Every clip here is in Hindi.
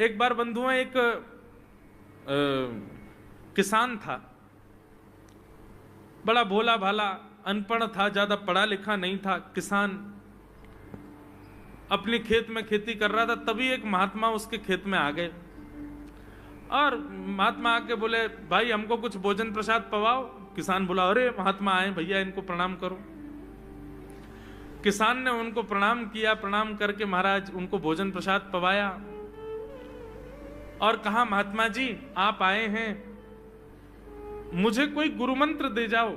एक बार बंधुओं, एक किसान था, बड़ा भोला भाला, अनपढ़ था, ज्यादा पढ़ा लिखा नहीं था। किसान अपने खेत में खेती कर रहा था, तभी एक महात्मा उसके खेत में आ गए और महात्मा आके बोले, भाई हमको कुछ भोजन प्रसाद पवाओ। किसान बोला, अरे महात्मा आए भैया, इनको प्रणाम करो। किसान ने उनको प्रणाम किया, प्रणाम करके महाराज उनको भोजन प्रसाद पवाया और कहा, महात्मा जी आप आए हैं, मुझे कोई गुरु मंत्र दे जाओ।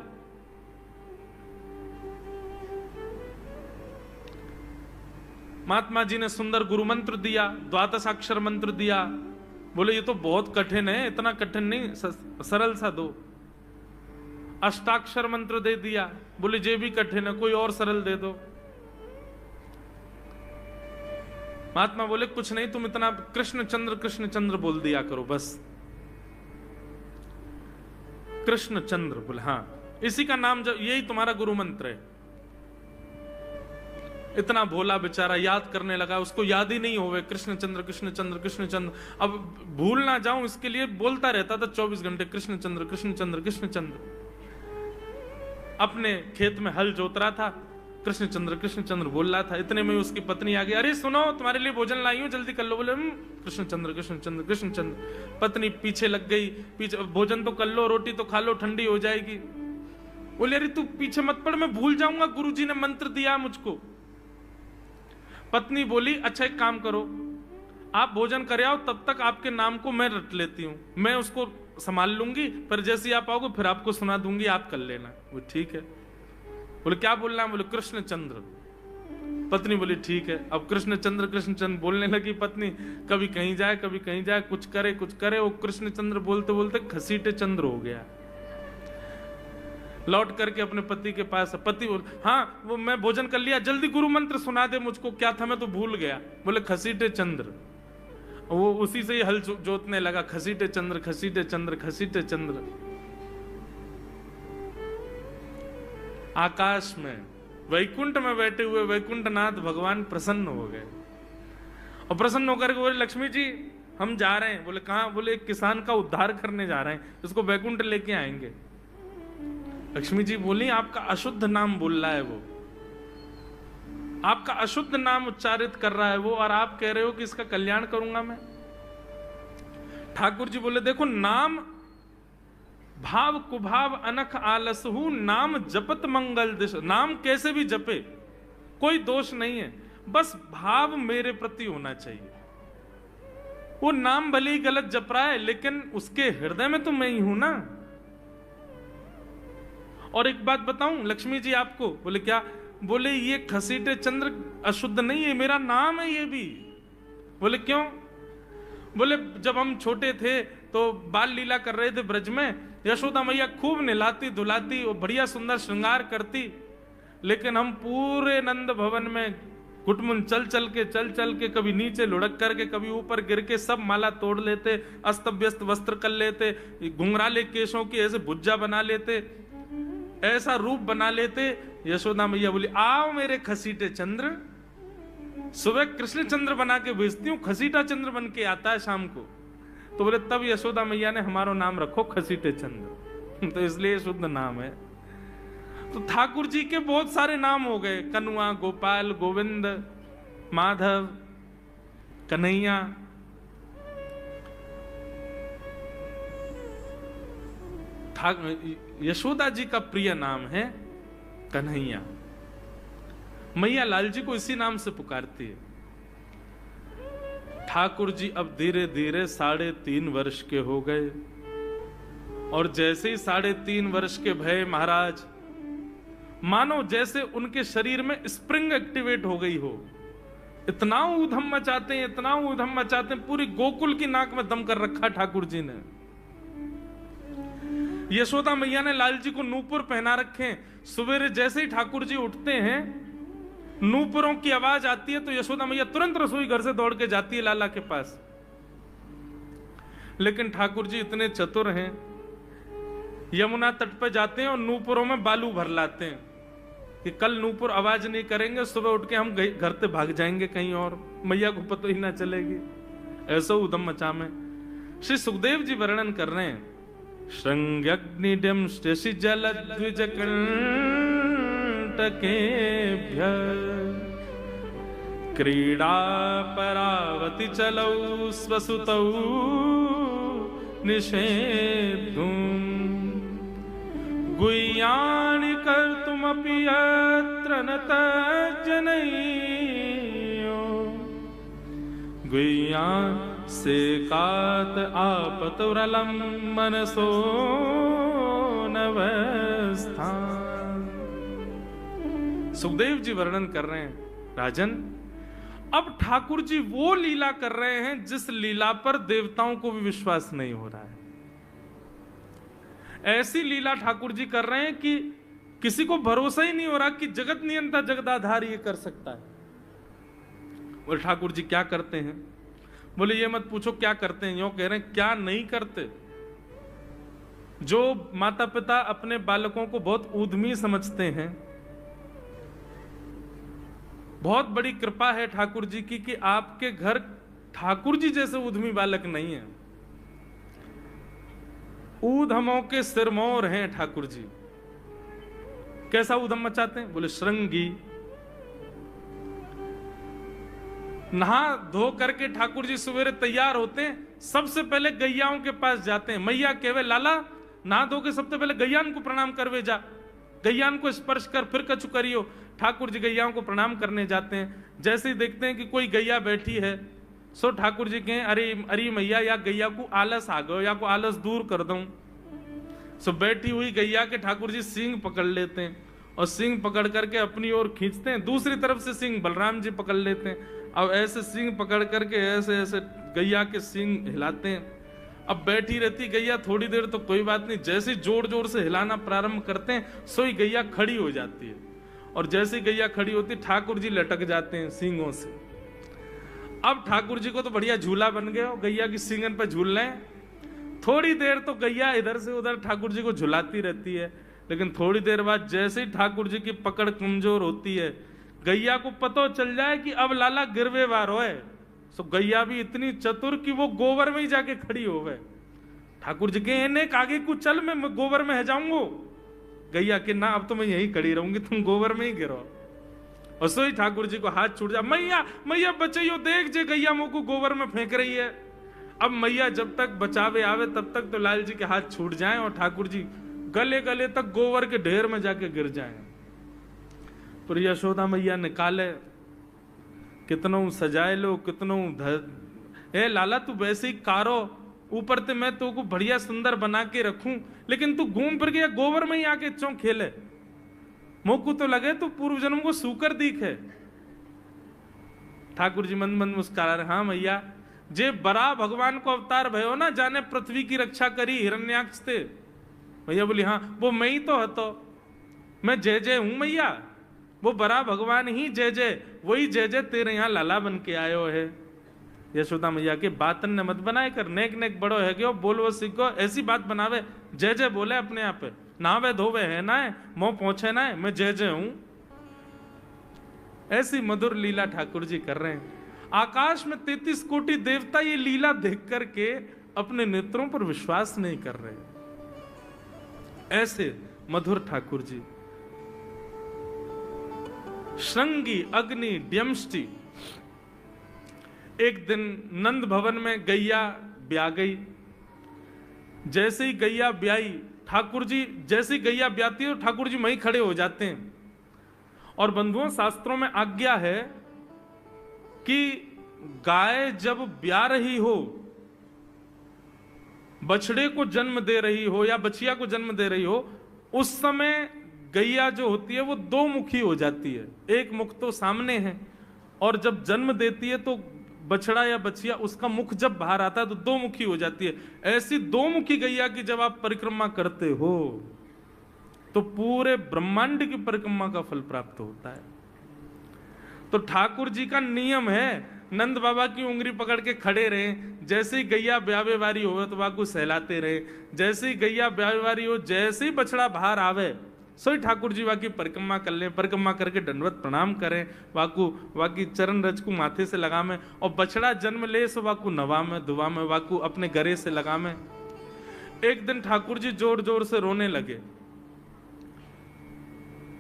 महात्मा जी ने सुंदर गुरु मंत्र दिया, द्वादशाक्षर मंत्र दिया। बोले ये तो बहुत कठिन है, इतना कठिन नहीं, सरल सा दो। अष्टाक्षर मंत्र दे दिया। बोले ये भी कठिन है, कोई और सरल दे दो। महात्मा बोले कुछ नहीं, तुम इतना कृष्ण चंद्र बोल दिया करो बस। कृष्ण चंद्र बोले, हाँ इसी का नाम, जब यही तुम्हारा गुरु मंत्र है। इतना भोला बेचारा याद करने लगा, उसको याद ही नहीं होवे कृष्ण चंद्र कृष्ण चंद्र कृष्ण चंद्र। अब भूल ना जाऊं इसके लिए बोलता रहता था 24 घंटे, कृष्ण चंद्र कृष्ण चंद्र कृष्ण चंद्र। अपने खेत में हल जोत रहा था, कृष्ण चंद्र बोल रहा था। इतने में उसकी पत्नी आ गई, अरे सुनो तुम्हारे लिए भोजन लाई हूं, जल्दी कर लो। बोले कृष्ण चंद्र कृष्ण चंद्र कृष्ण चंद्र। पत्नी पीछे लग गई, पीछे, भोजन तो कर लो, रोटी तो खा लो, ठंडी हो जाएगी। बोले अरे तू पीछे मत पड़, मैं भूल जाऊंगा, गुरुजी ने मंत्र दिया मुझको। पत्नी बोली, अच्छा एक काम करो, आप भोजन कर आओ, तब तक आपके नाम को मैं रट लेती हूं, मैं उसको संभाल लूंगी, पर जैसे ही आप आओगे फिर आपको सुना दूंगी, आप कर लेना। वो ठीक है। बोले क्या बोलना है? बोले कृष्ण चंद्र। पत्नी बोली ठीक है। अब कृष्ण चंद्र बोलने लगी पत्नी, कभी कहीं जाए कभी कहीं जाए, कुछ करे। वो कृष्ण चंद्र बोलते बोलते घसीटे चंद्र हो गया। लौट करके अपने पति के पास, पति बोल, हाँ वो मैं भोजन कर लिया, जल्दी गुरु मंत्र सुना दे मुझको, क्या था मैं तो भूल गया। बोले घसीटे चंद्र। वो उसी से ही हल जोतने लगा, घसीटे चंद्र घसीटे चंद्र घसीटे चंद्र। आकाश में वैकुंठ में बैठे हुए वैकुंठनाथ भगवान प्रसन्न हो गए और प्रसन्न होकर के बोले, लक्ष्मी जी हम जा रहे हैं। बोले कहां? बोले एक किसान का उद्धार करने जा रहे हैं, उसको वैकुंठ लेके आएंगे। लक्ष्मी जी बोली, आपका अशुद्ध नाम बोल रहा है वो, आपका अशुद्ध नाम उच्चारित कर रहा है वो, और आप कह रहे हो कि इसका कल्याण करूंगा मैं। ठाकुर जी बोले, देखो नाम भाव कुभाव अनख आलसहु, नाम जपत मंगल दिश। नाम कैसे भी जपे कोई दोष नहीं है, बस भाव मेरे प्रति होना चाहिए। वो नाम भले ही गलत जप रहा है, लेकिन उसके हृदय में तो मैं ही हूं ना। और एक बात बताऊं लक्ष्मी जी आपको। बोले क्या? बोले ये घसीटे चंद्र अशुद्ध नहीं है, मेरा नाम है ये भी। बोले क्यों? बोले जब हम छोटे थे तो बाल लीला कर रहे थे ब्रज में, यशोदा मैया खूब नहलाती धुलाती और बढ़िया सुंदर श्रृंगार करती, लेकिन हम पूरे नंद भवन में घुटमुन चल चल के कभी नीचे लुढ़क करके कभी ऊपर गिर के सब माला तोड़ लेते, अस्त व्यस्त वस्त्र कर लेते, घुंघराले केशों की ऐसे भुज्जा बना लेते, ऐसा रूप बना लेते। यशोदा मैया बोली, आओ मेरे खसीटे चंद्र, सुबह कृष्ण चंद्र बना के भेजती हूँ, खसीटा चंद्र बन के आता है शाम को। तो बोले तब यशोदा मैया ने हमारा नाम रखो खसीटे चंद्र, तो इसलिए शुद्ध नाम है। तो ठाकुर जी के बहुत सारे नाम हो गए, कनुआ, गोपाल, गोविंद, माधव, कन्हैया। यशोदा जी का प्रिय नाम है कन्हैया। मैया लाल जी को इसी नाम से पुकारती है। ठाकुर जी अब धीरे धीरे 3.5 वर्ष के हो गए, और जैसे ही 3.5 वर्ष के भय महाराज, मानो जैसे उनके शरीर में स्प्रिंग एक्टिवेट हो गई हो। इतना ऊधम मचाते हैं, इतना ऊधम मचाते हैं, पूरी गोकुल की नाक में दम कर रखा ठाकुर जी ने। यशोदा मैया ने लाल जी को नूपुर पहना रखे। सवेरे जैसे ही ठाकुर जी उठते हैं, नूपुरों की आवाज आती है तो यशोदा मैया तुरंत रसोई घर से दौड़ के जाती है लाला के पास। लेकिन ठाकुर जी इतने चतुर हैं, यमुना तट पर जाते हैं और नूपुरों में बालू भर लाते हैं कि कल नूपुर आवाज नहीं करेंगे, सुबह उठ के हम घर से भाग जाएंगे कहीं और, मैया को पता ही ना चलेगी। ऐसो उदम मचा में। श्री सुखदेव जी वर्णन कर रहे हैं, श्रृंग्यग्निडम शशि जल द्विज कंटकेभ्य क्रीड़ा परावति चलौ स्वसुतौ निषेधुम गुह्यानि कर्तुमपि यत्र न तज्जनयो गुह्यान से कात आपतुरलम मनसो नवस्थान। सुखदेव जी वर्णन कर रहे हैं, राजन अब ठाकुर जी वो लीला कर रहे हैं जिस लीला पर देवताओं को भी विश्वास नहीं हो रहा है। ऐसी लीला ठाकुर जी कर रहे हैं कि किसी को भरोसा ही नहीं हो रहा कि जगत नियंता जगदाधार ये कर सकता है। और ठाकुर जी क्या करते हैं? बोले ये मत पूछो क्या करते हैं, यूं कह रहे हैं क्या नहीं करते। जो माता पिता अपने बालकों को बहुत ऊधमी समझते हैं, बहुत बड़ी कृपा है ठाकुर जी की कि आपके घर ठाकुर जी जैसे ऊधमी बालक नहीं है। ऊधमों के सिरमौर हैं ठाकुर जी। कैसा ऊधम मचाते हैं? बोले श्रृंगी। नहा धो करके ठाकुर जी सवेरे तैयार होते हैं, सबसे पहले गैयाओं के पास जाते हैं। मैया कहवे लाला नहा धो के सबसे पहले गैयान को प्रणाम करवे जा, गैयान को स्पर्श कर फिर कछु करियो। ठाकुर जी गैयाओं को प्रणाम करने जाते हैं। जैसे ही देखते हैं कि कोई गैया बैठी है, सो ठाकुर जी कहें अरे अरे मैया या गैया को आलस आ गयो या को आलस दूर कर दूं। सो बैठी हुई गैया के ठाकुर जी सींग पकड़ लेते हैं और सींग पकड़ करके अपनी ओर खींचते हैं। दूसरी तरफ से सींग बलराम जी पकड़ लेते हैं। अब ऐसे सींग पकड़ करके ऐसे ऐसे गैया के सींग हिलाते हैं। अब बैठी रहती गैया थोड़ी देर तो कोई बात नहीं, जैसे जोर जोर से हिलाना प्रारंभ करते हैं सोई गैया खड़ी हो जाती है। और जैसे गैया खड़ी होती ठाकुर जी लटक जाते हैं सींगों से। अब ठाकुर जी को तो बढ़िया झूला बन गया, गैया की सींगन पर झूल रहे हैं। थोड़ी देर तो गैया इधर से उधर ठाकुर जी को झुलाती रहती है, लेकिन थोड़ी देर बाद जैसे ही ठाकुर जी की पकड़ कमजोर होती है, गैया को पता चल जाए कि अब लाला गिरवे वार है। सो गैया भी इतनी चतुर कि वो गोबर में ही जाके खड़ी हो गए। ठाकुर जी के ने आगे को चल, मैं गोबर में है जाऊंगा। गैया के ना अब तो मैं यहीं खड़ी रहूंगी, तुम गोबर में ही गिरो। और सोई ठाकुर जी को हाथ छूट जा, मैया मैया बचाइयो, देख जे गैया मुंह को गोबर में फेंक रही है। अब मैया जब तक बचावे आवे तब तक तो लाल जी के हाथ छूट जाएं और ठाकुर जी गले गले तक गोबर के ढेर में जाके गिर जाएं। पर यशोदा मैया निकाले, कितनों सजाए लो, कितनों ए लाला तू वैसे ही कारो, ऊपर ते मैं तो को बढ़िया सुंदर बना के रखूं, लेकिन तू घूम फिर गया गोबर में ही आके चौं खेले। मोकू तो लगे तू पूर्व जन्म को सूकर दिखे। ठाकुर जी मंद मंद मुस्कुरा रहे, हाँ मैया जे बरा भगवान को अवतार भयो ना, जाने पृथ्वी की रक्षा करी हिरण्याक्ष थे। भैया बोली हाँ वो मैं ही तो हतो, मैं जय जय हूं मैया, वो बरा भगवान ही जय जय, वही जय जय तेरे यहाँ लाला बन के आयो है। यशोदा मैया के बातन ने मत बनाए कर, नेक नेक बड़ो है क्यों, बोलो सीखो, ऐसी बात बनावे, जय जय बोले अपने आप पे, नावे धोवे है ना है, मोह पहुंचे ना है, मैं जय जय हूं। ऐसी मधुर लीला ठाकुर जी कर रहे हैं। आकाश में 33 कोटि देवता ये लीला देख करके अपने नेत्रों पर विश्वास नहीं कर रहे। ऐसे मधुर ठाकुर जी। श्रृंगी अग्नि ड्यमष्टि। एक दिन नंद भवन में गैया ब्याह गई। जैसे ही गैया ब्याई, ठाकुर जी जैसे ही गैया ब्याती है ठाकुर जी वहीं खड़े हो जाते हैं। और बंधुओं शास्त्रों में आज्ञा है कि गाय जब ब्याह रही हो, बछड़े को जन्म दे रही हो या बछिया को जन्म दे रही हो, उस समय गैया जो होती है वो दो मुखी हो जाती है। एक मुख तो सामने है और जब जन्म देती है तो बछड़ा या बछिया उसका मुख जब बाहर आता है तो दो मुखी हो जाती है। ऐसी दो मुखी गैया की जब आप परिक्रमा करते हो तो पूरे ब्रह्मांड की परिक्रमा का फल प्राप्त होता है। तो ठाकुर जी का नियम है, नंद बाबा की उंगली पकड़ के खड़े रहे, जैसे ही गैया ब्यावे वारी हो तो वाकू सहलाते रहे, जैसे ही गैया ब्यावे वारी हो, जैसे ही बछड़ा बाहर आवे सोई ठाकुर जी वाकी परिक्रमा कर लें, परिक्रमा करके दंडवत प्रणाम करें, वाकू वाकी चरण रज को माथे से लगा में, और बछड़ा जन्म ले सो वाकू नवा में दुआ में, वाकू अपने गरे से लगा में। एक दिन ठाकुर जी जोर जोर से रोने लगे।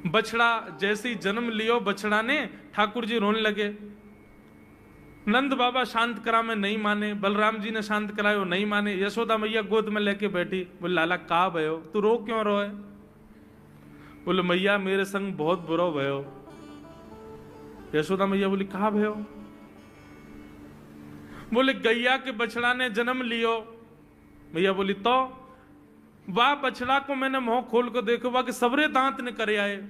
बछड़ा जैसे ही जन्म लियो बछड़ा ने, ठाकुर जी रोने लगे। नंद बाबा शांत करा में नहीं माने, बलराम जी ने शांत करायो नहीं माने। यशोदा मैया गोद में लेके बैठी, बोले लाला का भयो, तू रो क्यों रोए? बोले मैया मेरे संग बहुत बुरा भयो। यशोदा मैया बोली कहा भयो? बोले गैया के बछड़ा ने जन्म लियो। मैया बोली तो वाह बछड़ा को मैंने मुंह खोल को देखो, वाह के सबरे दांत निकरे आए।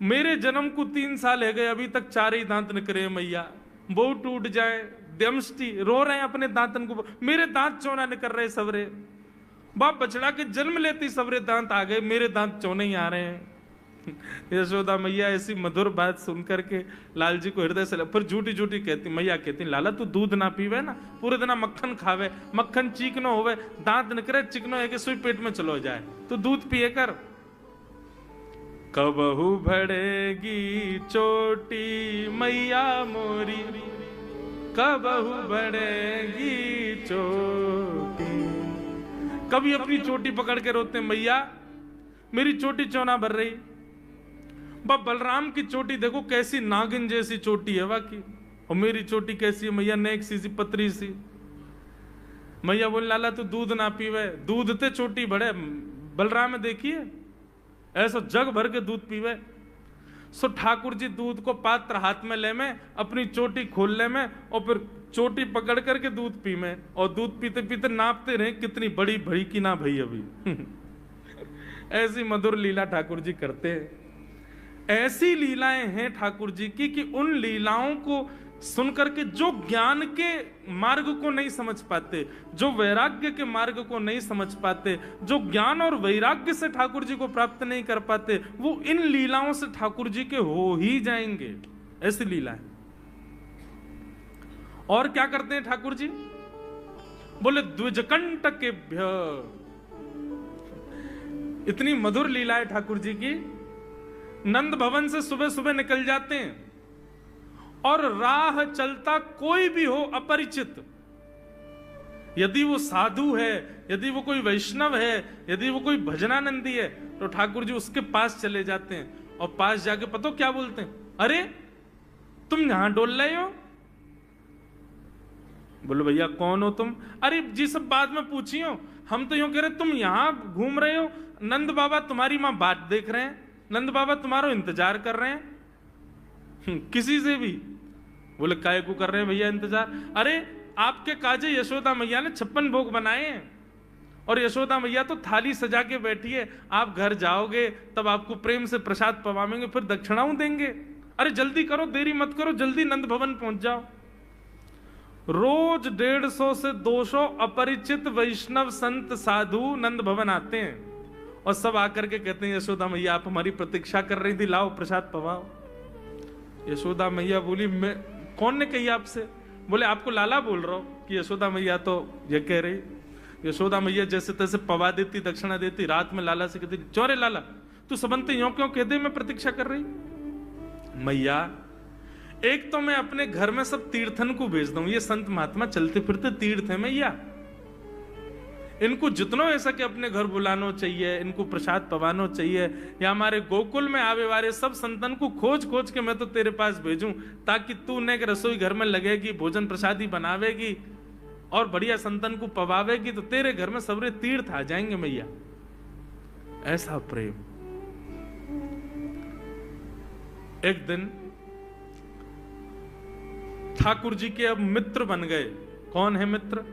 मेरे जन्म को 3 साल है गए, अभी तक 4 ही दांत निकरे मैया। वो टूट जाए दमष्टी रो रहे हैं अपने दांतन को, मेरे दांत चौना निकल रहे सबरे। बाप बछड़ा के जन्म लेते सबरे दांत आ गए, मेरे दांत चौने ही आ रहे हैं। यशोदा मैया ऐसी मधुर बात सुनकर के लाल जी को हृदय से, फिर झूठी झूठी कहती मैया कहती लाला तू दूध ना पीवे ना, पूरे दिन मक्खन खावे, मक्खन चीकनो होवे, दांत निकरे चिकनो है कि सुई पेट में चलो जाए, तू दूध पिए कर। कबहू भड़ेगी चोटी मैया मोरी, कबहू भड़ेगी चोटी। कभी अपनी चोटी पकड़ के रोते मैया मेरी चोटी चौना भर रही। बलराम की चोटी देखो कैसी नागिन जैसी चोटी है वाकई, और मेरी चोटी कैसी है मैया, नेक सी पतरी सी। मैया बोल लाला तू दूध ना पीवे, दूध ते चोटी बढ़े। बलराम देखिए ऐसा जग भर के दूध पीवे। सो ठाकुर जी दूध को पात्र हाथ में ले में, अपनी चोटी खोल ले में, और फिर चोटी पकड़ करके दूध पी में, और दूध पीते पीते नापते रहे कितनी बड़ी भई की ना भई अभी। ऐसी मधुर लीला ठाकुर जी करते हैं। ऐसी लीलाएं हैं ठाकुर जी की कि उन लीलाओं को सुनकर के जो ज्ञान के मार्ग को नहीं समझ पाते, जो वैराग्य के मार्ग को नहीं समझ पाते, जो ज्ञान और वैराग्य से ठाकुर जी को प्राप्त नहीं कर पाते, वो इन लीलाओं से ठाकुर जी के हो ही जाएंगे। ऐसी लीलाएं। और क्या करते हैं ठाकुर जी? बोले द्विजकंटकेभ्य। इतनी मधुर लीला है ठाकुर जी की। नंद भवन से सुबह सुबह निकल जाते हैं, और राह चलता कोई भी हो अपरिचित, यदि वो साधु है, यदि वो कोई वैष्णव है, यदि वो कोई भजनानंदी है, तो ठाकुर जी उसके पास चले जाते हैं, और पास जाके पता क्या बोलते हैं? अरे तुम यहां डोल रहे हो? बोलो भैया कौन हो तुम? अरे जी सब बाद में पूछियो, हम तो यूं कह रहे तुम यहां घूम रहे हो, नंद बाबा तुम्हारी मां बात देख रहे हैं, नंद बाबा तुम्हारा इंतजार कर रहे हैं। किसी से भी? बोले काय को कर रहे हैं भैया इंतजार? अरे आपके काजे यशोदा मैया ने 56 भोग बनाए हैं, और यशोदा मैया तो थाली सजा के बैठी है, आप घर जाओगे तब आपको प्रेम से प्रसाद पवाएंगे, फिर दक्षिणाओं देंगे। अरे जल्दी करो, देरी मत करो, जल्दी नंद भवन पहुंच जाओ। रोज 150 से 200 अपरिचित वैष्णव संत साधु नंद भवन आते हैं, और सब आकर के कहते हैं यशोदा मैया आप हमारी प्रतीक्षा कर रही थी, लाओ प्रसाद पवाओ। यशोदा मैया बोली मैं कौन ने कही आपसे? बोले आपको लाला बोल रहा हूं कि यशोदा मैया तो ये कह रही। यशोदा मैया जैसे तैसे पवा देती, दक्षिणा देती, रात में लाला से कहती चौरे लाला तू सबंते यूं क्यों कह दे मैं प्रतीक्षा कर रही? मैया एक तो मैं अपने घर में सब तीर्थन को भेज दूं, ये संत महात्मा चलते फिरते तीर्थ है मैया, इनको जितना ऐसा कि अपने घर बुलाना चाहिए, इनको प्रसाद पवाना चाहिए, या हमारे गोकुल में आवे वाले सब संतन को खोज खोज के मैं तो तेरे पास भेजूं, ताकि तू ने रसोई घर में लगेगी, भोजन प्रसादी बनावेगी और बढ़िया संतन को पवावेगी, तो तेरे घर में सबरे तीर्थ आ जाएंगे मैया। ऐसा प्रेम। एक दिन ठाकुर जी के अब मित्र बन गए। कौन है मित्र?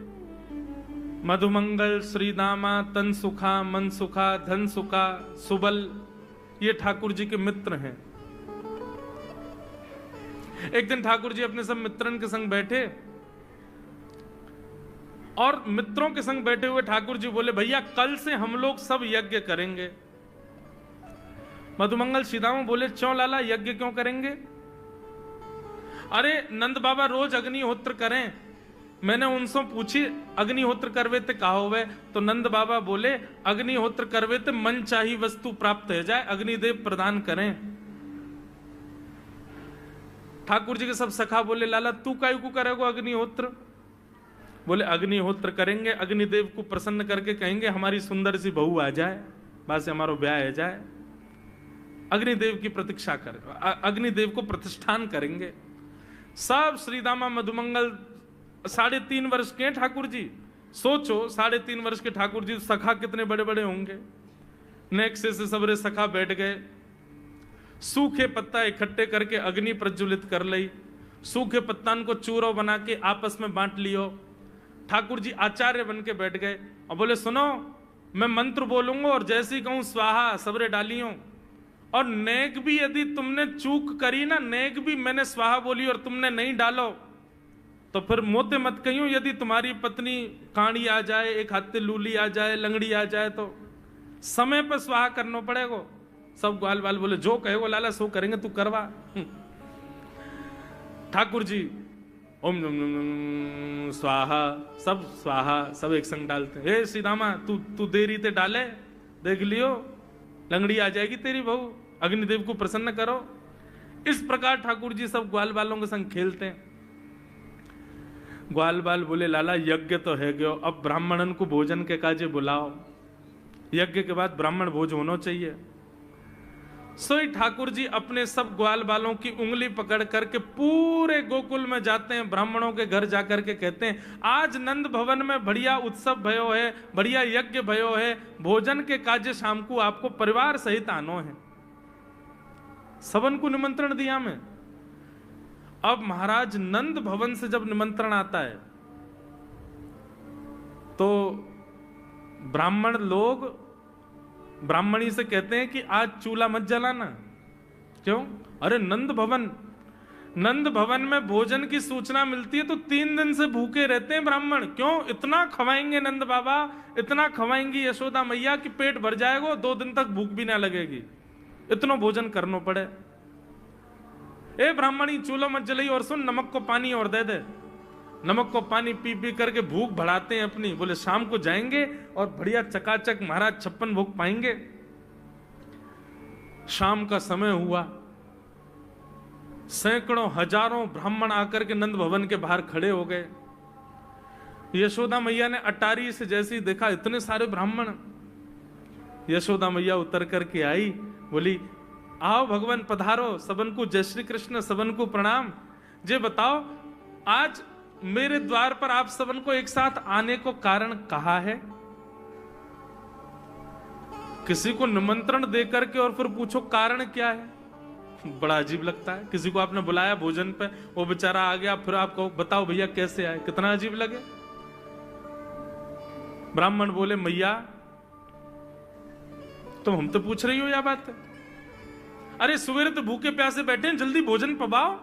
मधुमंगल, श्रीदामा, तन सुखा, मन सुखा, धन सुखा, सुबल, ये ठाकुर जी के मित्र हैं। एक दिन ठाकुर जी अपने सब मित्रन के संग बैठे, और मित्रों के संग बैठे हुए ठाकुर जी बोले भैया कल से हम लोग सब यज्ञ करेंगे। मधुमंगल, श्रीदामा बोले क्यों लाला यज्ञ क्यों करेंगे? अरे नंद बाबा रोज अग्निहोत्र करें, मैंने उनसे पूछी अग्निहोत्र करवे ते कहा होवे, तो नंद बाबा बोले अग्निहोत्र करवे ते मन चाही वस्तु प्राप्त हो जाए, अग्निदेव प्रदान करें। ठाकुर जी के सब सखा बोले लाला तू काहे को करेगो अग्निहोत्र? बोले अग्निहोत्र करेंगे, अग्निदेव को प्रसन्न करके कहेंगे हमारी सुंदर सी बहू आ जाए, बस हमारो ब्याह हो जाए। अग्निदेव की प्रतीक्षा कर, अग्निदेव को प्रतिष्ठान करेंगे। सब श्रीदामा मधुमंगल 3.5 वर्ष के ठाकुर जी, सोचो 3.5 वर्ष के ठाकुर जी, सखा कितने बड़े बड़े होंगे। नेक्से से सबरे सखा बैठ गए, सूखे पत्ता इकट्ठे करके अग्नि प्रज्वलित कर ली, सूखे पत्तान को चूरो बना के आपस में बांट लियो। ठाकुर जी आचार्य बन के बैठ गए और बोले सुनो मैं मंत्र बोलूंगा और जैसे ही कहूं स्वाहा सबरे डालियो, और नेक भी यदि तुमने चूक करी ना, नेक भी मैंने स्वाहा बोली और तुमने नहीं डालो तो फिर मोते मत कहियो, यदि तुम्हारी पत्नी काणी आ जाए, एक हाथे लूली आ जाए, लंगड़ी आ जाए तो समय पर स्वाहा करना पड़ेगा। सब ग्वाल बाल बोले जो कहेगो लाला सो करेंगे, तू करवा। ठाकुर जी ओम स्वाहा, सब एक संग डालते। हे श्रीदामा तू देरी ते डाले, देख लियो लंगड़ी आ जाएगी तेरी बहू, अग्निदेव को प्रसन्न करो। इस प्रकार ठाकुर जी सब ग्वाल बालों के संग खेलते हैं। ग्वाल बाल बोले लाला यज्ञ तो है गयो, अब ब्राह्मणन को भोजन के काजे बुलाओ, यज्ञ के बाद ब्राह्मण भोज होना चाहिए। सोई ठाकुर जी अपने सब ग्वाल बालों की उंगली पकड़ करके पूरे गोकुल में जाते हैं, ब्राह्मणों के घर जाकर के कहते हैं आज नंद भवन में बढ़िया उत्सव भयो है, बढ़िया यज्ञ भयो है, भोजन के काजे शाम को आपको परिवार सहित आनो है। सबन को निमंत्रण दिया मैं। अब महाराज नंद भवन से जब निमंत्रण आता है तो ब्राह्मण लोग ब्राह्मणी से कहते हैं कि आज चूल्हा मत जलाना। क्यों? अरे नंद भवन में भोजन की सूचना मिलती है तो 3 दिन से भूखे रहते हैं ब्राह्मण। क्यों? इतना खवाएंगे नंद बाबा, इतना खवाएंगी यशोदा मैया कि पेट भर जाएगा, 2 दिन तक भूख भी ना लगेगी, इतना भोजन करना पड़े। ए ब्राह्मणी चूल्हा मत जलाई और सुन नमक को पानी और दे दे। नमक को पानी पी पी करके भूख बढ़ाते हैं अपनी। बोले शाम को जाएंगे और बढ़िया चकाचक महाराज 56 भोग पाएंगे। शाम का समय हुआ, सैकड़ों हजारों ब्राह्मण आकर के नंद भवन के बाहर खड़े हो गए। यशोदा मैया ने अटारी से जैसे ही देखा इतने सारे ब्राह्मण, यशोदा मैया उतर करके आई, बोली आओ भगवान पधारो, सबन को जय श्री कृष्ण, सबन को प्रणाम। जे बताओ आज मेरे द्वार पर आप सबन को एक साथ आने को कारण कहा है? किसी को निमंत्रण देकर के और फिर पूछो कारण क्या है, बड़ा अजीब लगता है। किसी को आपने बुलाया भोजन पे, वो बेचारा आ गया, फिर आप कहो बताओ भैया कैसे आए, कितना अजीब लगे। ब्राह्मण बोले मैया तुम हमसे पूछ रही हो या बात है? अरे सवेरे तो भूखे प्यासे बैठे हैं, जल्दी भोजन पवाओ।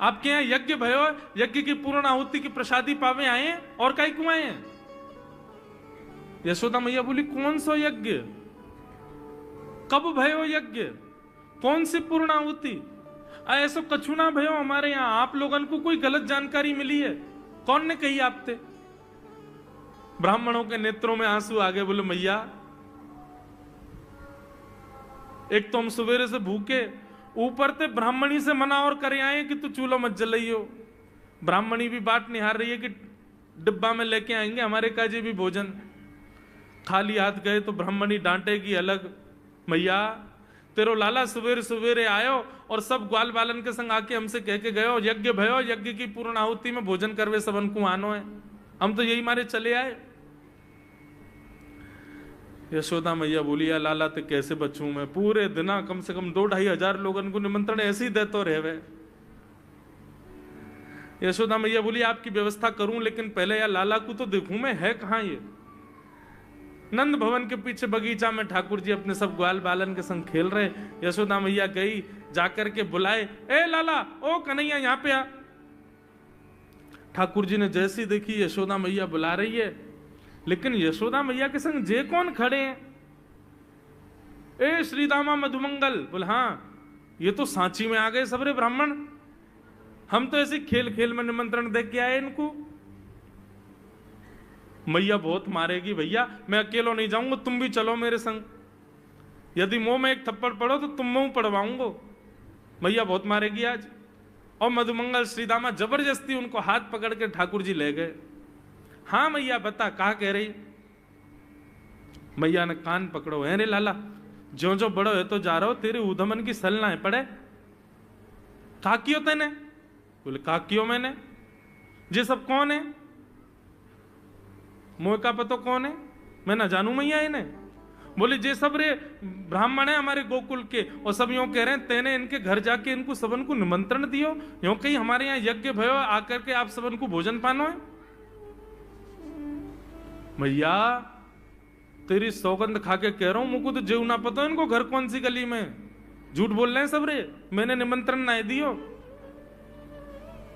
आपके यहाँ यज्ञ भयो, यज्ञ की पूर्ण आहुति की प्रसादी पावे आए हैं, और काहे क्यों आए हैं? यशोदा मैया बोली कौन सा यज्ञ, कब भयो यज्ञ, कौन सी पूर्ण आहुति? ऐसा कछु ना भयो हमारे यहाँ, आप लोगों को कोई गलत जानकारी मिली है, कौन ने कही आपते? ब्राह्मणों के नेत्रों में आंसू आ गए। बोले मैया एक तो हम सवेरे से भूखे, ऊपर से ब्राह्मणी से मना और करे आए कि तू चूल्हा मत जलाइयो। ब्राह्मणी भी बात निहार रही है कि डिब्बा में लेके आएंगे हमारे काजे भी भोजन। खाली हाथ गए तो ब्राह्मणी डांटेगी अलग, मैया तेरो लाला सवेरे सवेरे आयो और सब ग्वाल बालन के संग आके हमसे कह के गयो यज्ञ भयो, यज्ञ की पूर्ण आहुति में भोजन करवे सबन को आनो है, हम तो यही मारे चले आए। यशोदा मैया बोली या लाला ते कैसे बचूं मैं, पूरे दिना कम से कम 2-2.5 हजार लोगों को निमंत्रण ऐसे ही देते रहे। यशोदा मैया बोली आपकी व्यवस्था करूं, लेकिन पहले यार लाला को तो देखूं मैं, है कहां ये? नंद भवन के पीछे बगीचा में ठाकुर जी अपने सब ग्वाल बालन के संग खेल रहे। यशोदा मैया गई, जाकर के बुलाए, ए लाला, ओ कन्हैया यहाँ पे आ। ठाकुर जी ने जैसी देखी यशोदा मैया बुला रही है, लेकिन यशोदा मैया के संग जे कौन खड़े हैं? ए श्रीदामा मधुमंगल। बोले हाँ ये तो सांची में आ गए सबरे ब्राह्मण, हम तो ऐसे खेल खेल में निमंत्रण दे के आए इनको। मैया बहुत मारेगी भैया, मैं अकेलो नहीं जाऊंगा, तुम भी चलो मेरे संग, यदि मुंह में एक थप्पड़ पड़ो तो तुम मुंह पड़वाऊंगा, मैया बहुत मारेगी आज। और मधुमंगल श्रीदामा जबरदस्ती उनको हाथ पकड़ के ठाकुर जी ले गए। हाँ मैया बता, कहा कह रही? मैया ने कान पकड़ो, है रे लाला, ज्यो जो बड़ो है तो जा रहा हो, तेरे उधमन की सल ना है पड़े। का कियो तेने? बोले का कियो मैंने? ये सब कौन है? मोह का पतो कौन है? मैं ना जानू मैया इन्हें। बोले जे सब रे ब्राह्मण है हमारे गोकुल के, और सब यूं कह रहे हैं तेने इनके घर जाके इनको सबन को निमंत्रण दियो, यूं कहीं हमारे यहाँ यज्ञ भयो आकर के आप सबन को भोजन पानो है। मैया तेरी सौगंध खा के कह रहा हूं, मुझको तो जेव ना पता इनको घर कौन सी गली में, झूठ बोल रहे हैं सब रे, मैंने निमंत्रण ना दियो।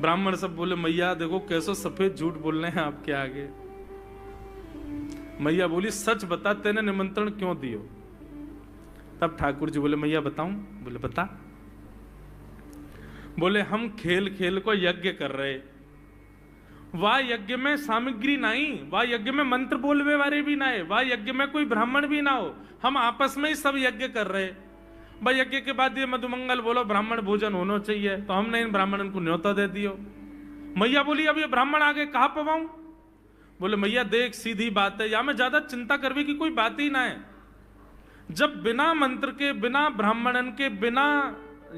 ब्राह्मण सब बोले मैया देखो कैसो सफेद झूठ बोल रहे हैं आपके आगे। मैया बोली सच बता, तेने निमंत्रण क्यों दियो? तब ठाकुर जी बोले मैया बताऊं? बोले बता। बोले हम खेल खेल को यज्ञ कर रहे, वाह यज्ञ में सामग्री नहीं, वाह यज्ञ में मंत्र बोलवे वाले भी ना है, वाह यज्ञ में कोई ब्राह्मण भी ना हो, हम आपस में ही सब यज्ञ कर रहे। भाई यज्ञ के बाद ये मधुमंगल बोलो ब्राह्मण भोजन होना चाहिए, तो हमने इन ब्राह्मणों को न्योता दे दियो। मैया बोली अब ये ब्राह्मण आगे कहां पवाऊं? बोले मैया देख सीधी बात है, या में ज्यादा चिंता करने की कोई बात ही ना है। जब बिना मंत्र के, बिना ब्राह्मणन के, बिना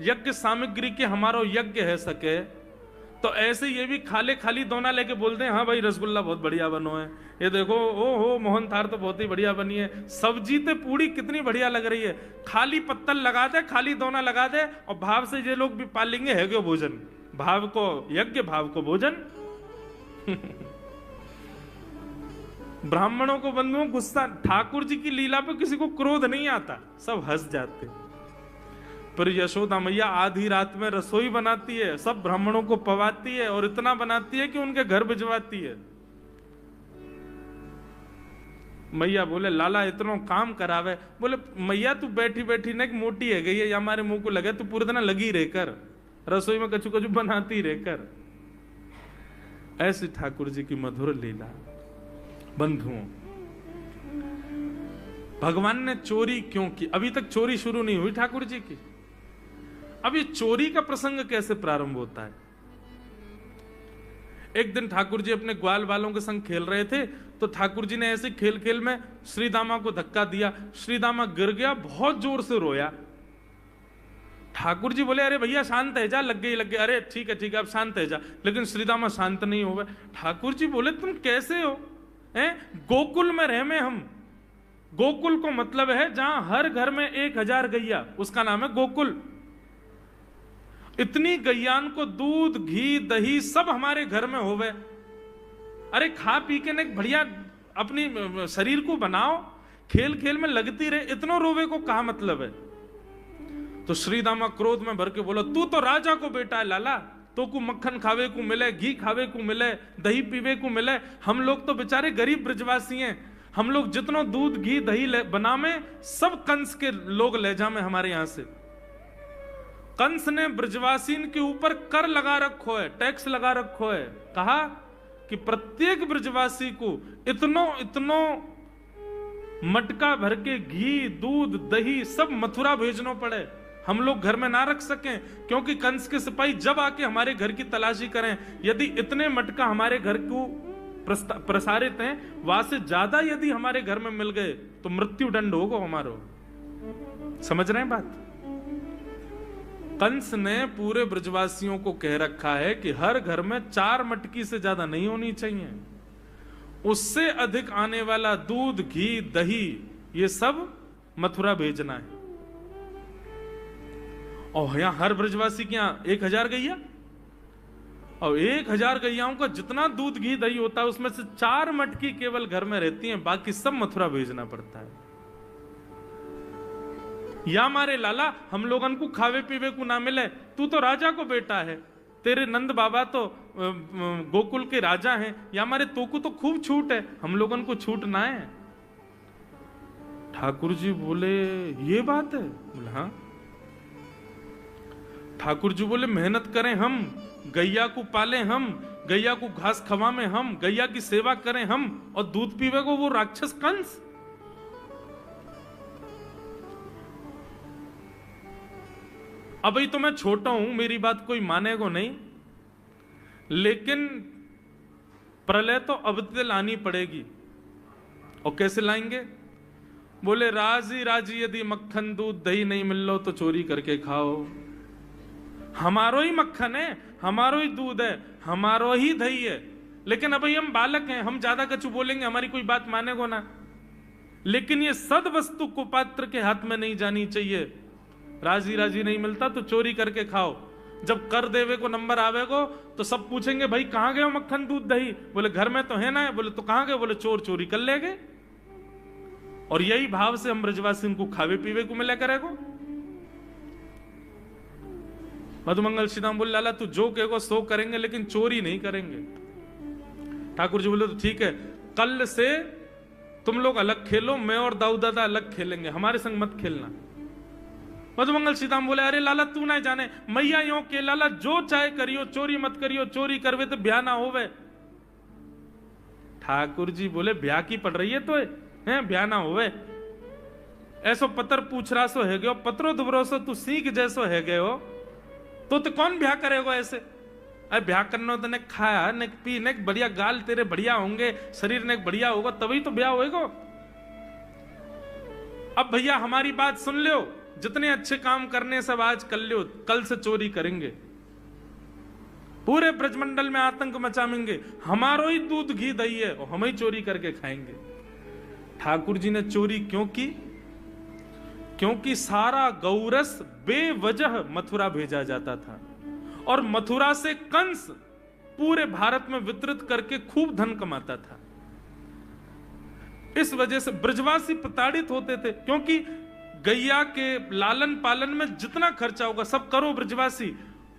यज्ञ सामग्री के हमारा यज्ञ है सके, तो ऐसे ये भी खाले खाली दोना लेके बोलते हैं हाँ भाई रसगुल्ला बहुत बढ़िया बनो है, ये देखो ओ हो मोहन थार तो बहुत ही बढ़िया बनी है, सब्जी तो पूरी कितनी बढ़िया लग रही है, खाली पत्तल लगा दे, खाली दोना लगा दे, और भाव से ये लोग भी पालेंगे है क्यों भोजन, भाव को यज्ञ भाव को भोजन। ब्राह्मणों को बंधुओं गुस्सा, ठाकुर जी की लीला पे किसी को क्रोध नहीं आता, सब हंस जाते। पर यशोदा मैया आधी रात में रसोई बनाती है, सब ब्राह्मणों को पवाती है, और इतना बनाती है कि उनके घर भिजवाती है। मैया बोले लाला इतना काम करावे। बोले मैया तू बैठी बैठी ना मोटी है गई है, या हमारे मुंह को लगे, तू पूरे दिन लगी रहकर रसोई में कछु कछु बनाती रहकर। ऐसी ठाकुर जी की मधुर लीला। बंधुओं भगवान ने चोरी क्यों की? अभी तक चोरी शुरू नहीं हुई ठाकुर जी की। अब ये चोरी का प्रसंग कैसे प्रारंभ होता है? एक दिन ठाकुर जी अपने ग्वाल वालों के संग खेल रहे थे, तो ठाकुर जी ने ऐसे खेल खेल में श्रीदामा को धक्का दिया, श्रीदामा गिर गया, बहुत जोर से रोया। ठाकुर जी बोले अरे भैया शांत है जा, लग गई, अरे ठीक है अब शांत है जा, लेकिन श्रीदामा शांत नहीं हुआ। ठाकुर जी बोले तुम कैसे हो? गोकुल में रह में हम, गोकुल को मतलब है जहां हर घर में 1000 गैया, उसका नाम है गोकुल। इतनी गैयान को दूध घी दही सब हमारे घर में होवे, अरे खा पी के ने बढ़िया अपनी शरीर को बनाओ, खेल खेल में लगती रहे, इतना रोवे को कहा मतलब है? तो श्रीदामा क्रोध में भर के बोला तू तो राजा को बेटा है लाला, तो को मक्खन खावे को मिले, घी खावे को मिले, दही पीवे को मिले, हम लोग तो बेचारे गरीब ब्रजवासी हैं, हम लोग जितना दूध घी दही बना में सब कंस के लोग ले जामे हमारे यहां से। कंस ने ब्रजवासीन के ऊपर कर लगा रखो है, टैक्स लगा रखो है, कहा कि प्रत्येक ब्रजवासी को इतनो मटका भर के घी दूध दही सब मथुरा भेजना पड़े, हम लोग घर में ना रख सकें, क्योंकि कंस के सिपाही जब आके हमारे घर की तलाशी करें, यदि इतने मटका हमारे घर को प्रसारित हैं, वहां से ज्यादा यदि हमारे घर में मिल गए तो मृत्यु दंड होगा हमारो। समझ रहे हैं बात? कंस ने पूरे ब्रजवासियों को कह रखा है कि हर घर में 4 मटकी से ज्यादा नहीं होनी चाहिए, उससे अधिक आने वाला दूध घी दही ये सब मथुरा भेजना है। और यहां हर ब्रजवासी के यहां 1000 गैया, और 1000 गैयाओं का जितना दूध घी दही होता है उसमें से 4 मटकी केवल घर में रहती हैं, बाकी सब मथुरा भेजना पड़ता है। या मारे लाला हम लोगन को खावे पीवे को ना मिले, तू तो राजा को बेटा है, तेरे नंद बाबा तो गोकुल के राजा हैं, या मारे तो को तो खूब छूट है, हम लोगन को छूट ना है। ठाकुर जी बोले ये बात है? बोले हाँ। ठाकुर जी बोले मेहनत करें हम, गैया को पाले हम, गैया को घास खवाएं हम, गैया की सेवा करें हम, और दूध पीवे को वो राक्षस कंस। अभी तो मैं छोटा हूं, मेरी बात कोई मानेगा नहीं, लेकिन प्रलय तो अब लानी पड़ेगी। और कैसे लाएंगे? बोले राजी राजी यदि मक्खन दूध दही नहीं मिल लो तो चोरी करके खाओ। हमारो ही मक्खन है, हमारो ही दूध है, हमारो ही दही है, लेकिन अभी हम बालक हैं, हम ज्यादा कछु बोलेंगे हमारी कोई बात मानेगो ना। लेकिन ये सद वस्तु कुपात्र के हाथ में नहीं जानी चाहिए। राजी राजी नहीं मिलता तो चोरी करके खाओ। जब कर देवे को नंबर आवेगो तो सब पूछेंगे भाई कहां गए हो मक्खन दूध दही? बोले घर में तो है ना। बोले तो कहां गए? बोले चोर चोरी कर ले गए। और यही भाव से हम ब्रजवासी को खावे पीवे को मिला करेगो। मधुमंगल सीताराम बोले लाला तू जो कहेगो सो करेंगे, लेकिन चोरी नहीं करेंगे। ठाकुर जी बोले तो ठीक है, कल से तुम लोग अलग खेलो, मैं और दाऊ दादा अलग खेलेंगे, हमारे संग मत खेलना। मधुमंगल सीताराम बोले अरे लाला तू ना जाने, मैया यो के लाला जो चाहे करियो, चोरी मत करियो, चोरी करवे तो ब्याह ना होवे। ठाकुर जी बोले ब्याह की पड़ रही है तो है, ब्याह ना होवे। ऐसो पत्र पूछ रहा सो है गयो, पत्रो दुबरो सो तू सीख जैसो है गयो, तो कौन ब्याह करेगा ऐसे? अरे ब्याह करना तो ने खाया ने पी ने बढ़िया गाल तेरे बढ़िया होंगे, शरीर ने बढ़िया होगा तभी तो ब्याह होएगा। अब भैया हमारी बात सुन लो, जितने अच्छे काम करने सब आज कर लो, कल से चोरी करेंगे, पूरे ब्रजमंडल में आतंक मचाएंगे, हमारो ही दूध घी दही है और हम ही चोरी करके खाएंगे। ठाकुर जी ने चोरी क्यों की? क्योंकि सारा गौरस बेवजह मथुरा भेजा जाता था और मथुरा से कंस पूरे भारत में वितरित करके खूब धन कमाता था। इस वजह से ब्रजवासी प्रताड़ित होते थे, क्योंकि गैया के लालन पालन में जितना खर्चा होगा सब करो ब्रजवासी।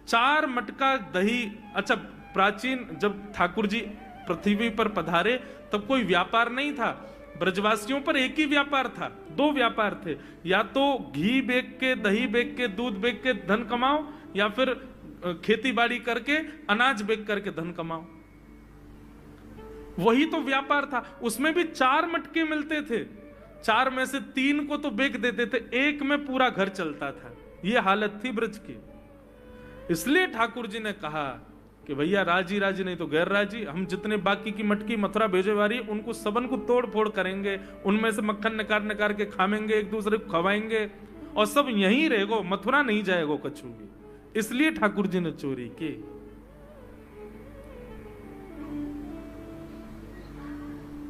4 मटका दही। अच्छा, प्राचीन जब ठाकुर जी पृथ्वी पर पधारे तब कोई व्यापार नहीं था, ब्रजवासियों पर एक ही व्यापार था, 2 व्यापार थे, या तो घी बेच के, दही बेच के, दूध बेच के धन कमाओ, या फिर खेती बाड़ी करके अनाज बेच करके धन कमाओ। वही तो व्यापार था। उसमें भी 4 मटके मिलते थे, 4 में से 3 को तो बेच देते थे, 1 में पूरा घर चलता था। यह हालत थी ब्रज की। इसलिए ठाकुर जी ने कहा कि भैया राजी राजी नहीं तो गैर राजी, हम जितने बाकी की मटकी मथुरा भेजे वाली उनको सबन को तोड़ फोड़ करेंगे, उनमें से मक्खन निकाल निकाल के खाएंगे, एक दूसरे को खवाएंगे और सब यहीं रहेगो, मथुरा नहीं जाएगो कछु भी। इसलिए ठाकुर जी ने चोरी की।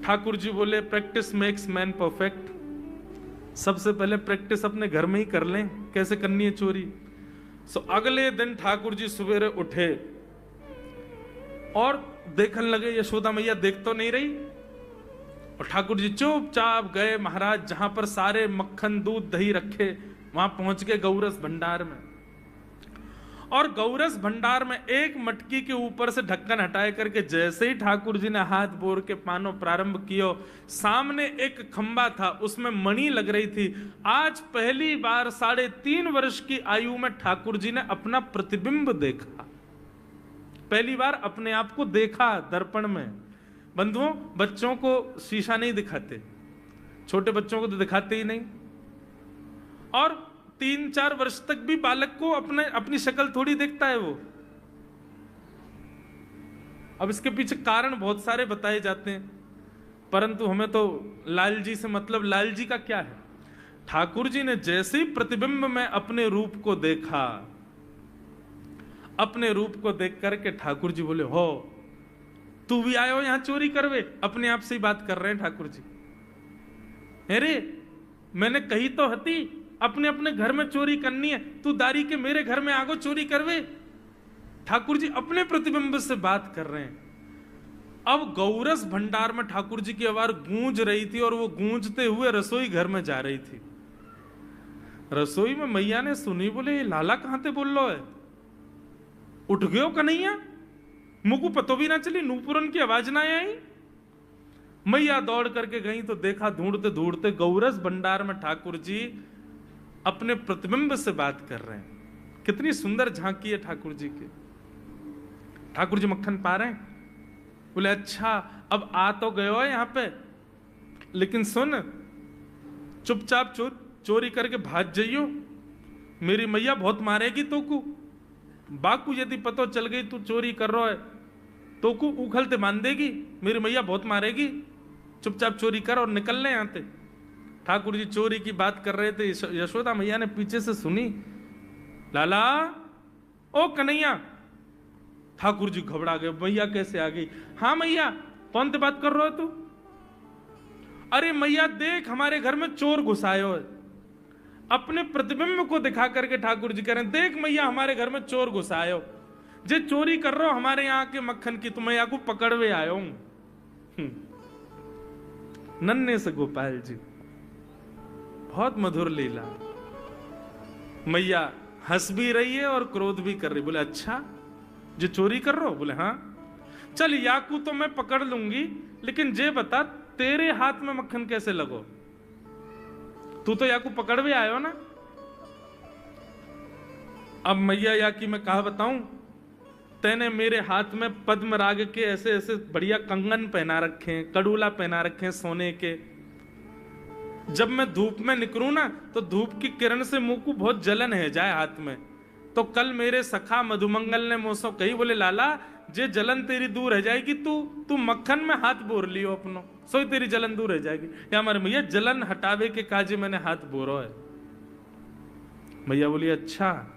ठाकुर जी बोले प्रैक्टिस मेक्स मैन परफेक्ट। सबसे पहले प्रैक्टिस अपने घर में ही कर लें कैसे करनी है चोरी। सो अगले दिन ठाकुर जी सवेरे उठे और देखने लगे यशोदा मैया देख तो नहीं रही, और ठाकुर जी चुपचाप गए महाराज जहां पर सारे मक्खन दूध दही रखे, वहां पहुंच गए गौरस भंडार में। और गौरस भंडार में एक मटकी के ऊपर से ढक्कन हटाए करके जैसे ही ठाकुर जी ने हाथ बोर के पानो प्रारंभ किया, सामने एक खंबा था, उसमें मणि लग रही थी। आज पहली बार 3.5 वर्ष की आयु में ठाकुर जी ने अपना प्रतिबिंब देखा, पहली बार अपने आप को देखा दर्पण में। बंधुओं, बच्चों को शीशा नहीं दिखाते, छोटे बच्चों को तो दिखाते ही नहीं, और 3-4 वर्ष तक भी बालक को अपनी शक्ल थोड़ी देखता है वो। अब इसके पीछे कारण बहुत सारे बताए जाते हैं, परंतु हमें तो लाल जी से मतलब, लाल जी का क्या है? ठाकुर जी ने जैसे ही प्रतिबिंब में अपने रूप को देखा, अपने रूप को देख करके ठाकुर जी बोले हो तू भी आयो यहां चोरी करवे। अपने आप से ही बात कर रहे हैं ठाकुर जी। अरे मैंने कही तो हती अपने अपने घर में चोरी करनी है, तू दारी के मेरे घर में आगो चोरी करवे। ठाकुर जी अपने प्रतिबिंब से बात कर रहे हैं। अब गौरस भंडार में ठाकुर जी की आवाज गूंज रही थी और वो गूंजते हुए रसोई घर में जा रही थी। रसोई में मैया ने सुनी, बोले लाला कहां ते बोल लो है, उठ गयो कन्हैया, मुझको पतो भी ना चली, नूपुरन की आवाज ना आई। मैया दौड़ करके गई तो देखा ढूंढते ढूंढते गौरस भंडार में ठाकुर जी अपने प्रतिबिंब से बात कर रहे हैं। कितनी सुंदर झांकी है ठाकुर जी की। ठाकुर जी मक्खन पा रहे हैं। बोले अच्छा अब आ तो गए हो यहाँ पे, लेकिन सुन चुपचाप चोरी करके भाग जाइयो, मेरी मैया बहुत मारेगी तो को। बाकू यदि पतो चल गई तू चोरी कर रहा है तो को उखलते मान देगी, मेरी मैया बहुत मारेगी, चुपचाप चोरी कर और निकल ले यहाँ से। ठाकुर जी चोरी की बात कर रहे थे, यशोदा मैया ने पीछे से सुनी, लाला ओ कन्हैया। ठाकुर जी घबरा गए, मैया कैसे आ गई? हाँ मैया, कौन से बात कर रहे हो तू? अरे मैया देख हमारे घर में चोर घुसायो है। अपने प्रतिबिंब को दिखा करके ठाकुर जी कह रहे हैं, देख मैया हमारे घर में चोर घुसायो, जे चोरी कर रहे हो हमारे यहाँ के मक्खन की, तो मैया को पकड़वे आयो हूं। नन्हे से गोपाल जी, बहुत मधुर लीला। मैया हंस भी रही है और क्रोध भी कर रही। बोले अच्छा जो चोरी कर रहे हो? बोले हाँ। चल याकू तो मैं पकड़ लूंगी, लेकिन जे बता तेरे हाथ में मक्खन कैसे लगो? तू तो याकू पकड़ भी आयो ना। अब मैया याकी मैं कहा बताऊं, तेने मेरे हाथ में पद्मराग के ऐसे ऐसे बढ़िया कंगन पहना रखे हैं, कड़ूला पहना रखे हैं सोने के। जब मैं धूप में निकलूं ना तो धूप की किरण से मुंह को बहुत जलन है जाए हाथ में। तो कल मेरे सखा मधुमंगल ने मुझसे कही, बोले लाला जे जलन तेरी दूर रह जाएगी, तू मक्खन में हाथ बोर लियो अपनो, सोई तेरी जलन दूर रह जाएगी। या हमारे मैया जलन हटावे के काजे मैंने हाथ बोरो है। मैया बोली अच्छा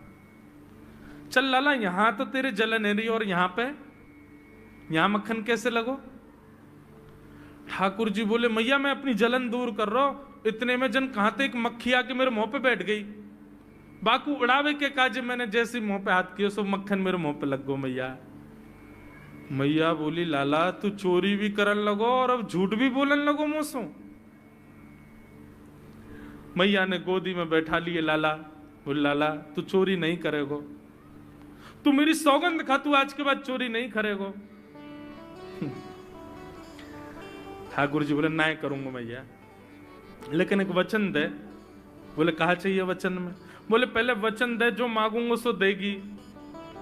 चल लाला, यहां तो तेरे जलन है रही और यहां मक्खन कैसे लगो? ठाकुर जी बोले मैया मैं अपनी जलन दूर कर रहा हूं। इतने में जन कहां थे एक मक्खी आके मेरे मुंह पे बैठ गई। बाकू उड़ावे के काजे मैंने जैसे मुंह पे हाथ किया, सो मक्खन मेरे मुंह पे लग गो। मैया बोली लाला तू चोरी भी करन लगो और अब झूठ भी बोलन लगो मुझसे। मैया ने गोदी में बैठा लिए लाला। बोले लाला तू चोरी नहीं करेगो, तू मेरी सौगंध खा, तू आज के बाद चोरी नहीं करेगो। ठाकुर जी बोले ना करूंगा मैया, लेकिन एक वचन दे। बोले कहा चाहिए वचन में? बोले पहले वचन दे, जो मांगूंगा सो देगी।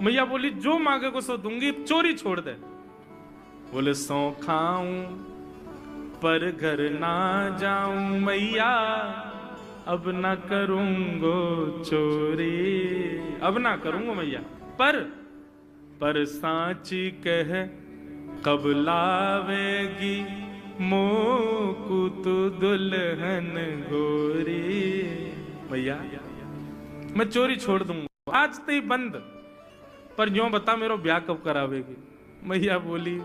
मैया बोली जो मांगेगा सो दूंगी, चोरी छोड़ दे। बोले सौ खाऊं पर घर ना जाऊं मैया, अब ना करूंगो चोरी, अब ना करूंगा मैया। पर सांची कह कब लावेगी मोकू तू दुल्हन गोरी। भैया मैं चोरी छोड़ दूंगा आज तो ही बंद, पर जो बता मेरा ब्याह कब करावेगी? मैया बोली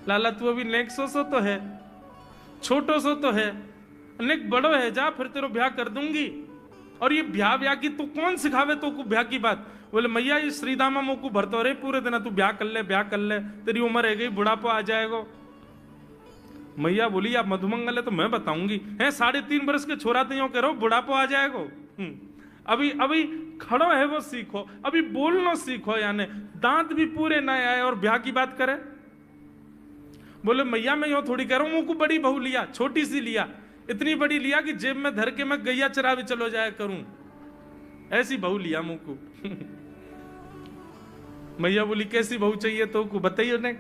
लाला तू अभी नेक सो तो है, छोटो सो तो है, नेक बड़ो है, जा फिर तेरा ब्याह कर दूंगी। और ये ब्याह की तू कौन सिखावे तो को ब्याह की बात? बोले मैया ये श्रीदामा मोकू भरतो रे पूरे दिन, तू ब्याह कर ले, तेरी उम्र है गई, बुढ़ापा आ जाएगा। मैया बोली आप मधुमंगल है तो मैं बताऊंगी, है 3.5 बरस के छोरा तो यूं करो बुढ़ापा आ जाएगा। अभी खड़ो है वो सीखो, अभी बोलना सीखो, यानी दांत भी पूरे ना आए और ब्याह की बात करे। बोले मैया मैं यूं थोड़ी कह रहा हूं, मुझको बड़ी बहू लिया, छोटी सी लिया, इतनी बड़ी लिया कि जेब में धर के मैं गैया चरावे चलो जाया करूं, ऐसी बहू लिया मुझको। मैया बोली कैसी बहू चाहिए तो को बताइए ने,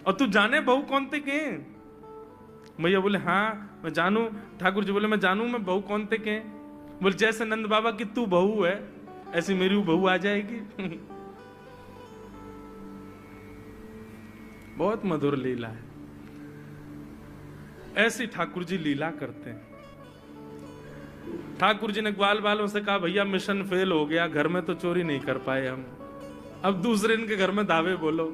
और तू जाने बहू कौन थे के? मैया बोले हाँ मैं जानू। ठाकुर जी बोले मैं जानू, मैं बहू कौन थे के? बोले जैसे नंद बाबा की तू बहू है ऐसी मेरी बहू आ जाएगी। बहुत मधुर लीला है, ऐसी ठाकुर जी लीला करते हैं। ठाकुर जी ने ग्वाल बालों से कहा भैया मिशन फेल हो गया, घर में तो चोरी नहीं कर पाए हम, अब दूसरे इनके घर में दावे बोलो।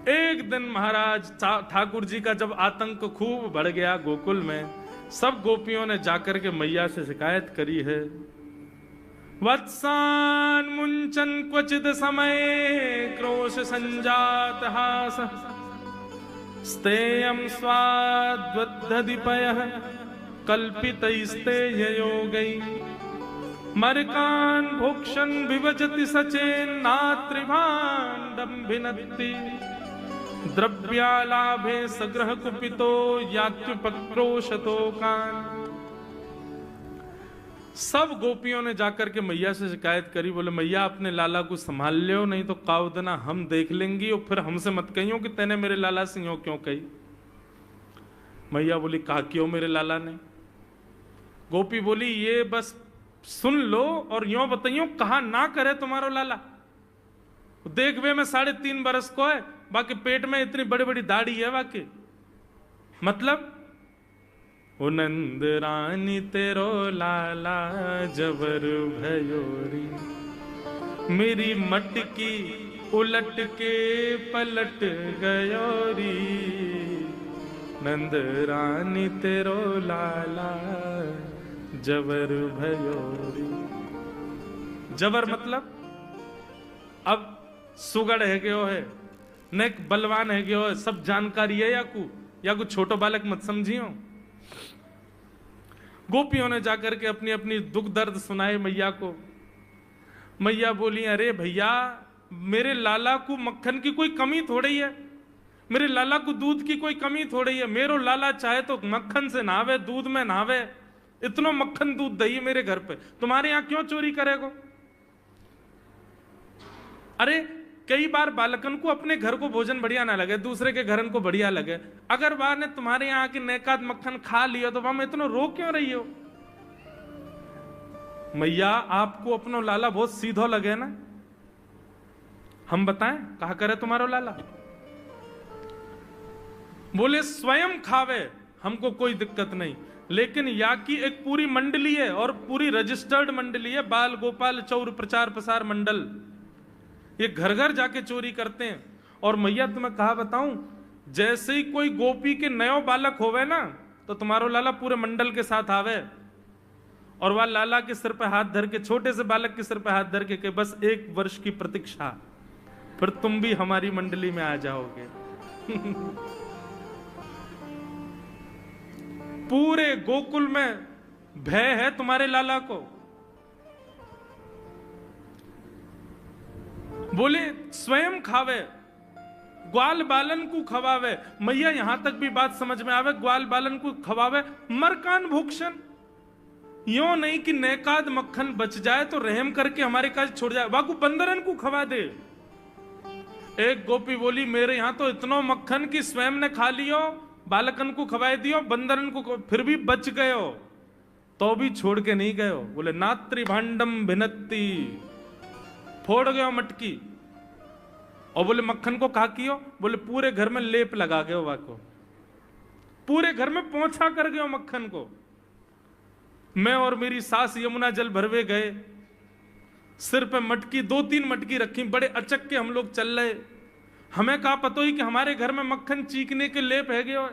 एक दिन महाराज ठाकुर जी का जब आतंक खूब बढ़ गया गोकुल में, सब गोपियों ने जाकर के मैया से शिकायत करी है। वत्सान मुंचन क्वचित समय क्रोश संजात हास, स्तेयं स्वाद्वद्धिपयः कल्पितैस्तेययोगै, मरकान् भोक्षन् विभजति सचेन्नात्रिभाण्डं भिनत्ति, द्रव्यालाभे सग्रह कुपितो यात्युपक्रोशतो कान्। सब गोपियों ने जाकर के मैया से शिकायत करी, बोले मैया अपने लाला को संभाल लियो, नहीं तो कावदना हम देख लेंगी और फिर हमसे मत कहियो कि तेने मेरे लाला से यूं क्यों कही। मैया बोली कहा क्यों मेरे लाला ने? गोपी बोली ये बस सुन लो और यूं बताइयो कहा ना करे तुम्हारो लाला। देख वे मैं 3.5 बरस को है, बाकी पेट में इतनी बड़ी बड़ी दाढ़ी है बाकी। मतलब ओ नंद रानी तेरो लाला जबर भयोरी, मेरी मटकी उलट के पलट गयोरी, नंद रानी तेरो लाला जबर भयोरी। जबर मतलब अब सुगड़ है गयो है, न बलवान है गयो है, सब जानकारी है या कुछ छोटो बालक मत समझियो। गोपियों ने जाकर के अपनी अपनी दुख दर्द सुनाए मैया को। मैया बोली अरे भैया मेरे लाला को मक्खन की कोई कमी थोड़ी है, मेरे लाला को दूध की कोई कमी थोड़ी है। मेरो लाला चाहे तो मक्खन से नहावे, दूध में नहावे, इतना मक्खन दूध दही मेरे घर पे, तुम्हारे यहां क्यों चोरी करेगो? अरे कई बार बालकन को अपने घर को भोजन बढ़िया ना लगे, दूसरे के घरन को बढ़िया लगे, अगर बार ने तुम्हारे यहाँ की नेकात मक्खन खा लिया तो वहां में इतना रो क्यों रही हो? मैया आपको अपनो लाला बहुत सीधो लगे ना, हम बताएं कहा करे तुम्हारो लाला? बोले स्वयं खावे हमको कोई दिक्कत नहीं, लेकिन या की एक पूरी मंडली है और पूरी रजिस्टर्ड मंडली है, बाल गोपाल चौर प्रचार प्रसार मंडल, ये घर घर जाके चोरी करते हैं। और मैया तुम्हें कहा बताऊं, जैसे ही कोई गोपी के नयो बालक होवे ना तो तुम्हारो लाला पूरे मंडल के साथ आवे और वह लाला के सिर पे हाथ धर के, छोटे से बालक के सिर पे हाथ धर के बस 1 वर्ष की प्रतीक्षा, फिर तुम भी हमारी मंडली में आ जाओगे। पूरे गोकुल में भय है तुम्हारे लाला को। बोले स्वयं खावे, ग्वाल बालन को खवावे। मैया यहां तक भी बात समझ में आवे, ग्वाल बालन को खवावे मरकान भूक्षण, यो नहीं कि नेकाद मक्खन बच जाए तो रहम करके हमारे काज छोड़ जाए, वाकू बंदरन को खवा दे। एक गोपी बोली मेरे यहां तो इतना मक्खन कि स्वयं ने खा लियो, बालकन को खवाए दियो, बंदरन को फिर भी बच गयो, तो भी छोड़ के नहीं गयो। बोले नात्री भांडम भिनत्ती, फोड़ गयो मटकी। और बोले मक्खन को कहा कियो? बोले पूरे घर में लेप लगा गयो, वाको पूरे घर में पोंछा कर गयो मक्खन को। मैं और मेरी सास यमुना जल भरवे गए, सिर पे मटकी 2-3 मटकी रखी, बड़े अचक के हम लोग चल रहे, हमें कहा पतो ही कि हमारे घर में मक्खन चीकने के लेप है गयो।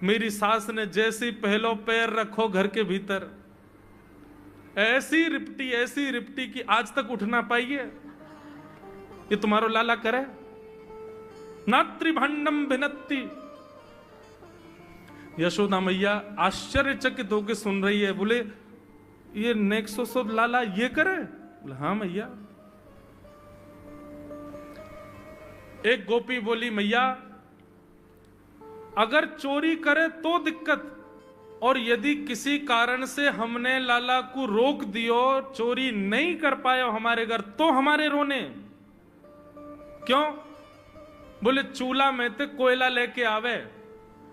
मेरी सास ने जैसे ही पहलो पैर रखो घर के भीतर, ऐसी रिपटी कि आज तक उठ ना पाई है। ये तुम्हारो लाला करे? नात्री भांडम भिनत्ती। यशोदा मैया आश्चर्यचकित होकर सुन रही है। बोले ये नेक्सो लाला ये करे? बोले हाँ मैया। एक गोपी बोली मैया अगर चोरी करे तो दिक्कत, और यदि किसी कारण से हमने लाला को रोक दियो, चोरी नहीं कर पाए हमारे घर, तो हमारे रोने क्यों? बोले चूल्हा में ते कोयला लेके आवे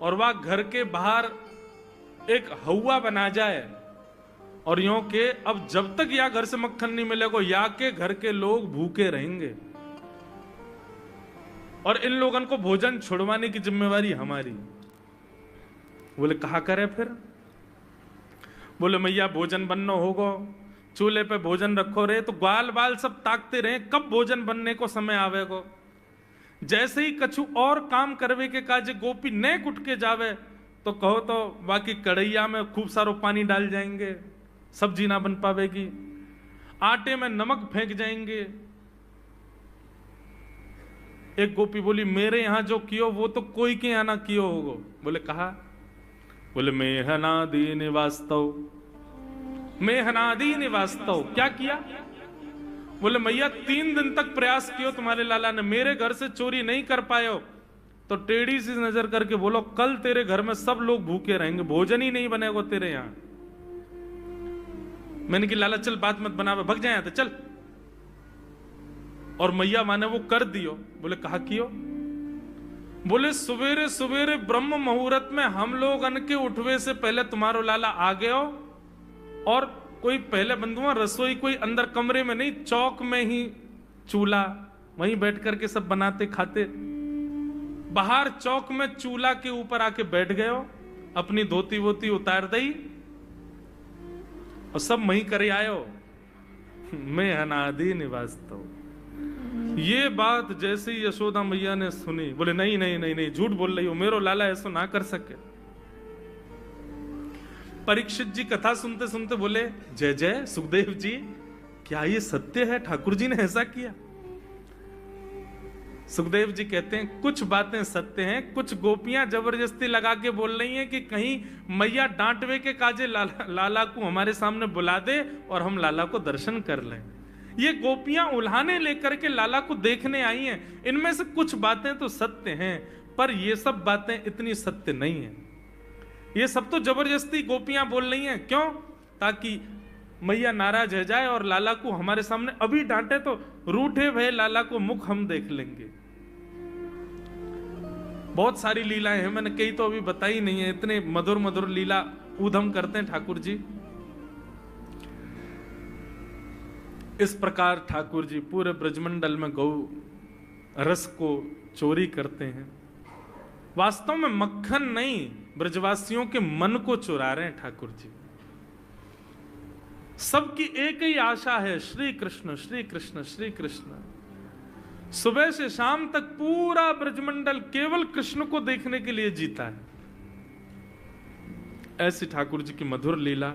और वह घर के बाहर एक हवा बना जाए और यूं के अब जब तक या घर से मक्खन नहीं मिलेगा या के घर के लोग भूखे रहेंगे और इन लोगों को भोजन छुड़वाने की जिम्मेवारी हमारी। बोले कहा करे फिर? बोले मैया भोजन बनना होगा, चूल्हे पे भोजन रखो रहे तो ग्वाल बाल सब ताकते रहे कब भोजन बनने को समय आवेगो। जैसे ही कछु और काम करवे के काजे गोपी नेक उठ के जावे तो कहो तो बाकी कढ़ैया में खूब सारो पानी डाल जाएंगे, सब्जी ना बन पावेगी, आटे में नमक फेंक जाएंगे। एक गोपी बोली मेरे यहां जो कियो वो तो कोई के यहां ना कियो होगो। बोले कहा? बोले मेहनादी निवास्तव, मेहनादी निवास्तव। क्या किया? बोले मैया 3 दिन तक प्रयास कियो तुम्हारे लाला ने, मेरे घर से चोरी नहीं कर पायो, तो टेढ़ी सी नजर करके बोलो कल तेरे घर में सब लोग भूखे रहेंगे, भोजन ही नहीं बनेगा तेरे यहां। मैंने कि लाला चल बात मत बना, भग जाए तो चल। और मैया माने वो कर दियो। बोले कहा कियो? बोले सवेरे सवेरे ब्रह्म मुहूर्त में हम लोग अन के उठवे से पहले तुम्हारो लाला आ गयो, और कोई पहले बंधुआ रसोई कोई अंदर कमरे में नहीं, चौक में ही चूल्हा, वहीं बैठ करके सब बनाते खाते। बाहर चौक में चूल्हा के ऊपर आके बैठ गए हो, अपनी धोती वोती उतार दई और सब वहीं करे आयो, मैं अनादि निवासता। ये बात जैसे ही यशोदा मैया ने सुनी, बोले नहीं नहीं नहीं नहीं, झूठ बोल रही हो, मेरो लाला ऐसा ना कर सके। परीक्षित जी कथा सुनते सुनते बोले जय जय सुखदेव जी, क्या ये सत्य है? ठाकुर जी ने ऐसा किया? सुखदेव जी कहते हैं कुछ बातें सत्य हैं, कुछ गोपियां जबरदस्ती लगा के बोल रही हैं कि कहीं मैया डांटवे के काजे लाला को हमारे सामने बुला दे और हम लाला को दर्शन कर लें। ये गोपियां उल्हाने लेकर के लाला को देखने आई हैं। इनमें से कुछ बातें तो सत्य हैं, पर ये सब बातें इतनी सत्य नहीं है। ये सब तो जबरदस्ती गोपियां बोल रही हैं। क्यों? ताकि मैया नाराज हो जाए और लाला को हमारे सामने अभी डांटे तो रूठे भय लाला को मुख हम देख लेंगे। बहुत सारी लीलाएं हैं, मैंने कई तो अभी बताई नहीं है। इतने मधुर मधुर लीला ऊधम करते हैं ठाकुर जी। इस प्रकार ठाकुर जी पूरे ब्रजमंडल में गौ रस को चोरी करते हैं। वास्तव में मक्खन नहीं, ब्रजवासियों के मन को चुरा रहे हैं ठाकुर जी। सबकी एक ही आशा है, श्री कृष्ण श्री कृष्ण श्री कृष्ण। सुबह से शाम तक पूरा ब्रजमंडल केवल कृष्ण को देखने के लिए जीता है। ऐसी ठाकुर जी की मधुर लीला।